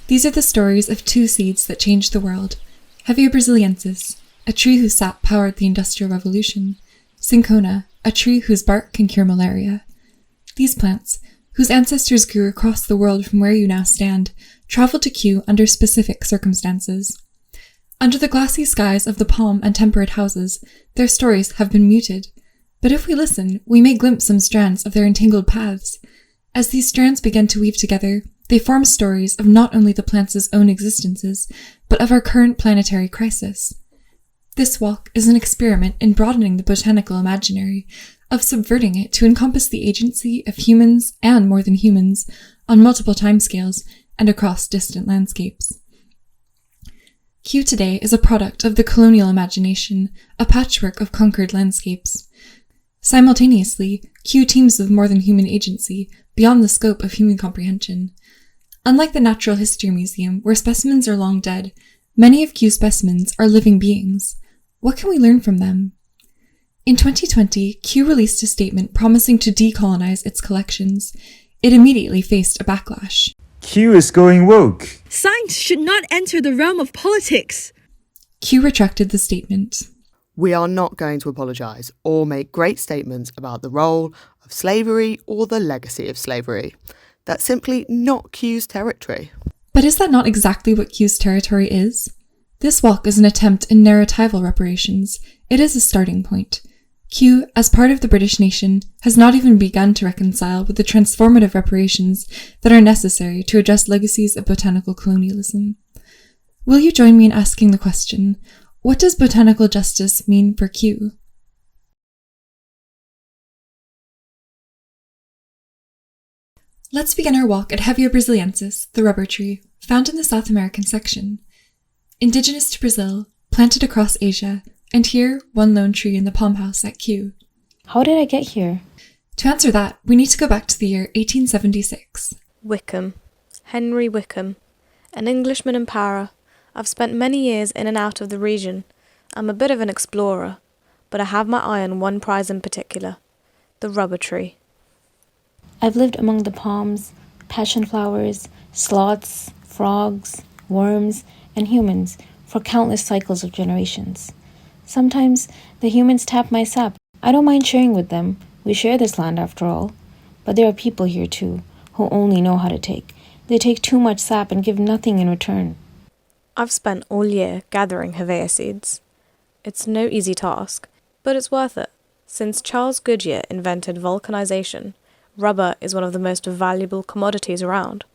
These are the stories of two seeds that changed the world. Hevea Brasiliensis, a tree whose sap powered the Industrial Revolution. Cinchona, a tree whose bark can cure malaria. These plants, whose ancestors grew across the world from where you now stand, traveled to Kew under specific circumstances. Under the glassy skies of the Palm and Temperate Houses, their stories have been muted. But if we listen, we may glimpse some strands of their entangled paths. As these strands begin to weave together, they form stories of not only the plants' own existences, but of our current planetary crisis. This walk is an experiment in broadening the botanical imaginary, of subverting it to encompass the agency of humans and more than humans on multiple timescales and across distant landscapes. Kew today is a product of the colonial imagination, a patchwork of conquered landscapes. Simultaneously, Kew teems with more than human agency, beyond the scope of human comprehension. Unlike the Natural History Museum, where specimens are long dead, many of Kew's specimens are living beings. What can we learn from them? In 2020, Kew released a statement promising to decolonize its collections. It immediately faced a backlash. Kew is going woke. Science should not enter the realm of politics. Kew retracted the statement. We are not going to apologise or make great statements about the role of slavery or the legacy of slavery. That's simply not Kew's territory. But is that not exactly what Kew's territory is? This walk is an attempt in narratival reparations. It is a starting point. Kew, as part of the British nation, has not even begun to reconcile with the transformative reparations that are necessary to address legacies of botanical colonialism. Will you join me in asking the question, what does botanical justice mean for Kew? Let's begin our walk at Hevea Brasiliensis, the rubber tree, found in the South American section. Indigenous to Brazil, planted across Asia, and here, one lone tree in the palm house at Kew. How did I get here? To answer that, we need to go back to the year 1876. Wickham. Henry Wickham. An Englishman and Para. I've spent many years in and out of the region. I'm a bit of an explorer, but I have my eye on one prize in particular, the rubber tree. I've lived among the palms, passion flowers, sloths, frogs, worms, and humans for countless cycles of generations. Sometimes the humans tap my sap. I don't mind sharing with them. We share this land after all. But there are people here too, who only know how to take. They take too much sap and give nothing in return. I've spent all year gathering Hevea seeds. It's no easy task, but it's worth it. Since Charles Goodyear invented vulcanization, rubber is one of the most valuable commodities around.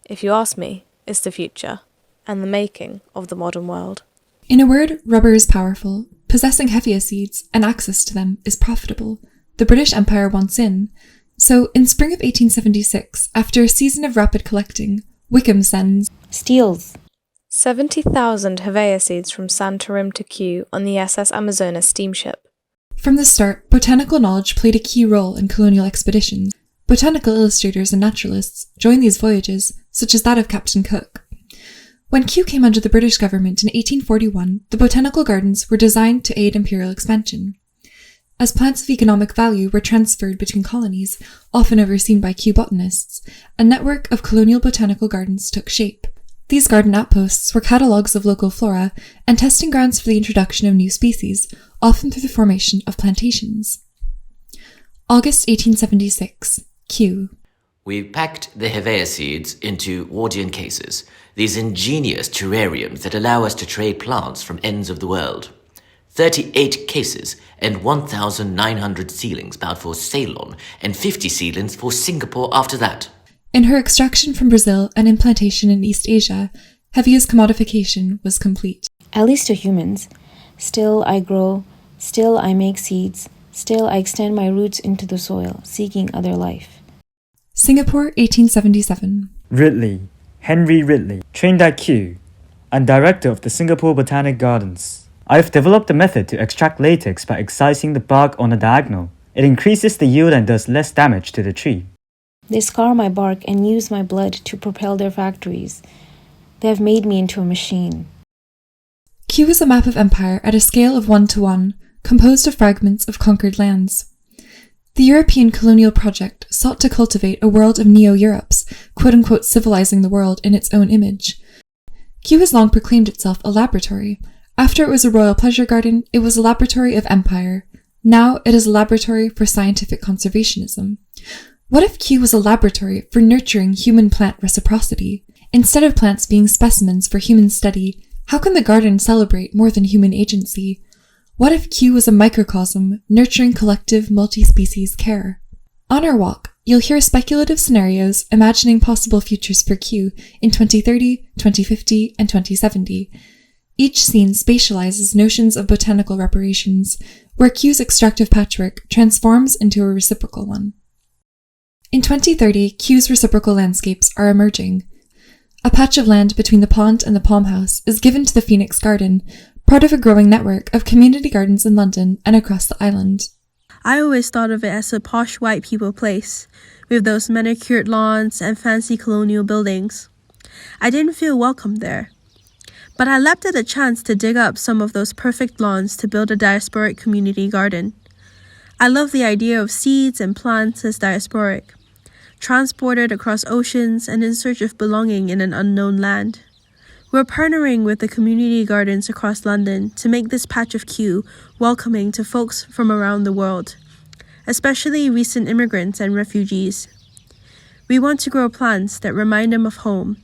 If you ask me, it's the future, and the making of the modern world. In a word, rubber is powerful. Possessing Hevea seeds and access to them is profitable. The British Empire wants in. So, in spring of 1876, after a season of rapid collecting, Wickham sends steals 70,000 Hevea seeds from Santarém to Kew on the SS Amazonas steamship. From the start, botanical knowledge played a key role in colonial expeditions. Botanical illustrators and naturalists joined these voyages, such as that of Captain Cook. When Kew came under the British government in 1841, the botanical gardens were designed to aid imperial expansion. As plants of economic value were transferred between colonies, often overseen by Kew botanists, a network of colonial botanical gardens took shape. These garden outposts were catalogues of local flora and testing grounds for the introduction of new species, often through the formation of plantations. August 1876, Kew. We packed the Hevea seeds into Wardian cases, these ingenious terrariums that allow us to trade plants from ends of the world. 38 cases and 1,900 seedlings bound for Ceylon and 50 seedlings for Singapore after that. In her extraction from Brazil and implantation in East Asia, Hevea's commodification was complete. At least to humans. Still I grow, still I make seeds, still I extend my roots into the soil, seeking other life. Singapore, 1877. Ridley, Henry Ridley, trained at Kew, and director of the Singapore Botanic Gardens. I've developed a method to extract latex by excising the bark on a diagonal. It increases the yield and does less damage to the tree. They scar my bark and use my blood to propel their factories. They have made me into a machine. Kew is a map of empire at a scale of 1:1, composed of fragments of conquered lands. The European colonial project sought to cultivate a world of neo-Europes, quote-unquote civilizing the world in its own image. Kew has long proclaimed itself a laboratory. After it was a royal pleasure garden, it was a laboratory of empire. Now it is a laboratory for scientific conservationism. What if Kew was a laboratory for nurturing human-plant reciprocity? Instead of plants being specimens for human study, how can the garden celebrate more than human agency? What if Kew was a microcosm, nurturing collective multi-species care? On our walk, you'll hear speculative scenarios imagining possible futures for Kew in 2030, 2050, and 2070. Each scene spatializes notions of botanical reparations, where Kew's extractive patchwork transforms into a reciprocal one. In 2030, Kew's reciprocal landscapes are emerging. A patch of land between the pond and the Palm House is given to the Phoenix Garden, part of a growing network of community gardens in London and across the island. I always thought of it as a posh white people place, with those manicured lawns and fancy colonial buildings. I didn't feel welcome there. But I leapt at the chance to dig up some of those perfect lawns to build a diasporic community garden. I love the idea of seeds and plants as diasporic, transported across oceans and in search of belonging in an unknown land. We're partnering with the community gardens across London to make this patch of Kew welcoming to folks from around the world, especially recent immigrants and refugees. We want to grow plants that remind them of home,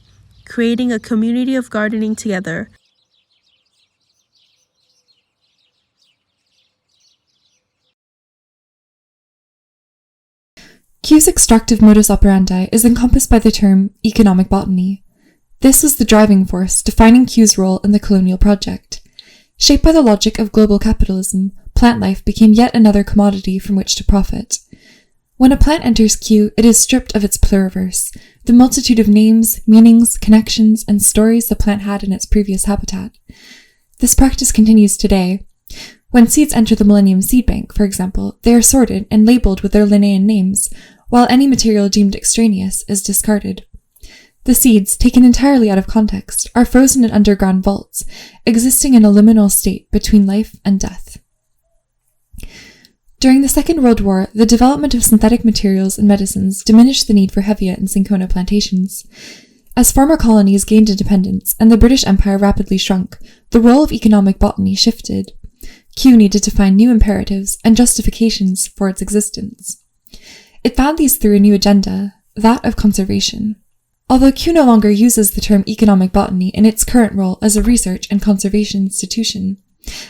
creating a community of gardening together. Kew's extractive modus operandi is encompassed by the term economic botany. This was the driving force defining Kew's role in the colonial project. Shaped by the logic of global capitalism, plant life became yet another commodity from which to profit. When a plant enters Kew, it is stripped of its pluriverse, the multitude of names, meanings, connections, and stories the plant had in its previous habitat. This practice continues today. When seeds enter the Millennium Seed Bank, for example, they are sorted and labeled with their Linnaean names, while any material deemed extraneous is discarded. The seeds, taken entirely out of context, are frozen in underground vaults, existing in a liminal state between life and death. During the Second World War, the development of synthetic materials and medicines diminished the need for Hevea and Cinchona plantations. As former colonies gained independence and the British Empire rapidly shrunk, the role of economic botany shifted. Kew needed to find new imperatives and justifications for its existence. It found these through a new agenda, that of conservation. Although Kew no longer uses the term economic botany in its current role as a research and conservation institution,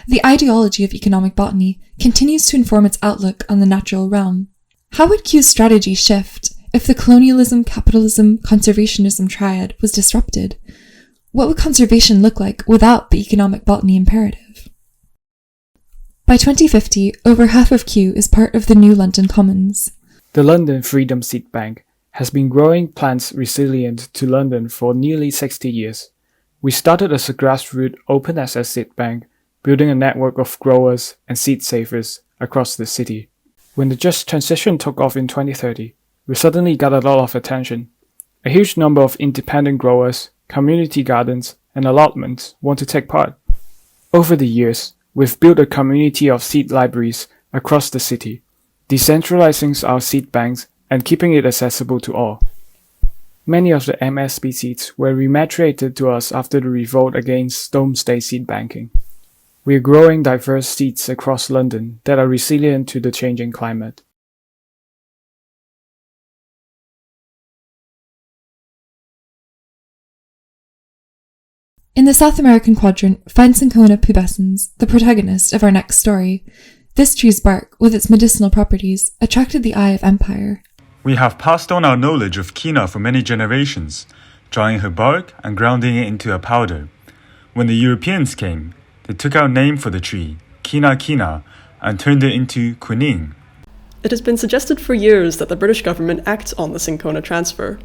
the ideology of economic botany continues to inform its outlook on the natural realm. How would Kew's strategy shift if the colonialism, capitalism, conservationism triad was disrupted? What would conservation look like without the economic botany imperative? By 2050, over half of Kew is part of the new London Commons. The London Freedom Seed Bank has been growing plants resilient to London for nearly 60 years. We started as a grassroots open access seed bank, building a network of growers and seed savers across the city. When the Just Transition took off in 2030, we suddenly got a lot of attention. A huge number of independent growers, community gardens, and allotments want to take part. Over the years, we've built a community of seed libraries across the city, decentralizing our seed banks and keeping it accessible to all. Many of the MSB seeds were rematriated to us after the revolt against Domesday seed banking. We are growing diverse seeds across London that are resilient to the changing climate. In the South American quadrant, find Cinchona pubescens, the protagonist of our next story. This tree's bark, with its medicinal properties, attracted the eye of empire. We have passed on our knowledge of quinoa for many generations, drying her bark and grounding it into a powder. When the Europeans came, they took our name for the tree, quina, and turned it into quinine. It has been suggested for years that the British government acts on the Cinchona transfer.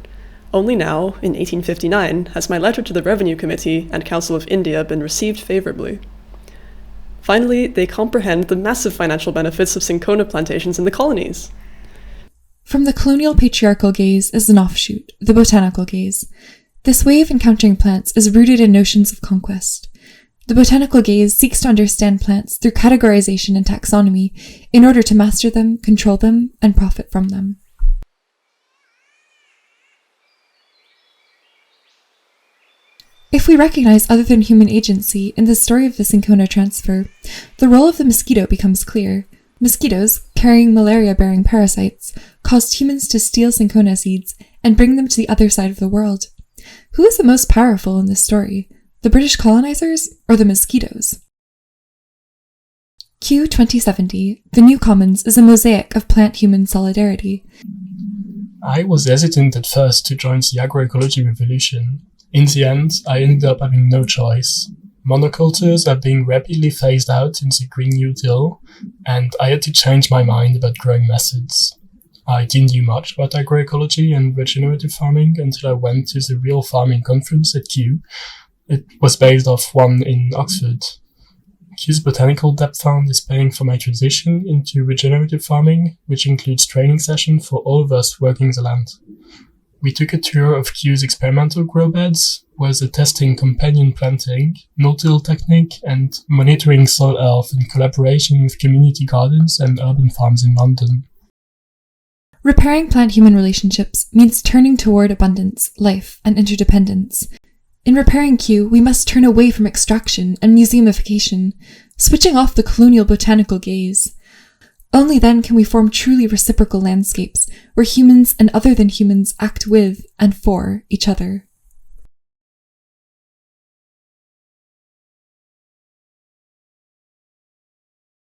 Only now, in 1859, has my letter to the Revenue Committee and Council of India been received favourably. Finally, they comprehend the massive financial benefits of Cinchona plantations in the colonies. From the colonial patriarchal gaze is an offshoot, the botanical gaze. This way of encountering plants is rooted in notions of conquest. The botanical gaze seeks to understand plants through categorization and taxonomy in order to master them, control them, and profit from them. If we recognize other than human agency in the story of the Cinchona transfer, the role of the mosquito becomes clear. Mosquitoes, carrying malaria-bearing parasites, caused humans to steal Cinchona seeds and bring them to the other side of the world. Who is the most powerful in this story? The British colonizers or the mosquitoes? Q 2070, The New Commons is a mosaic of plant-human solidarity. I was hesitant at first to join the agroecology revolution. In the end, I ended up having no choice. Monocultures are being rapidly phased out in the Green New Deal, and I had to change my mind about growing methods. I didn't know much about agroecology and regenerative farming until I went to the Real Farming Conference at Kew. It was based off one in Oxford. Kew's Botanical Depth Fund is paying for my transition into regenerative farming, which includes training sessions for all of us working the land. We took a tour of Kew's experimental grow beds, where they're testing companion planting, no-till technique, and monitoring soil health in collaboration with community gardens and urban farms in London. Repairing plant-human relationships means turning toward abundance, life, and interdependence. In repairing Kew, we must turn away from extraction and museumification, switching off the colonial botanical gaze. Only then can we form truly reciprocal landscapes where humans and other than humans act with and for each other.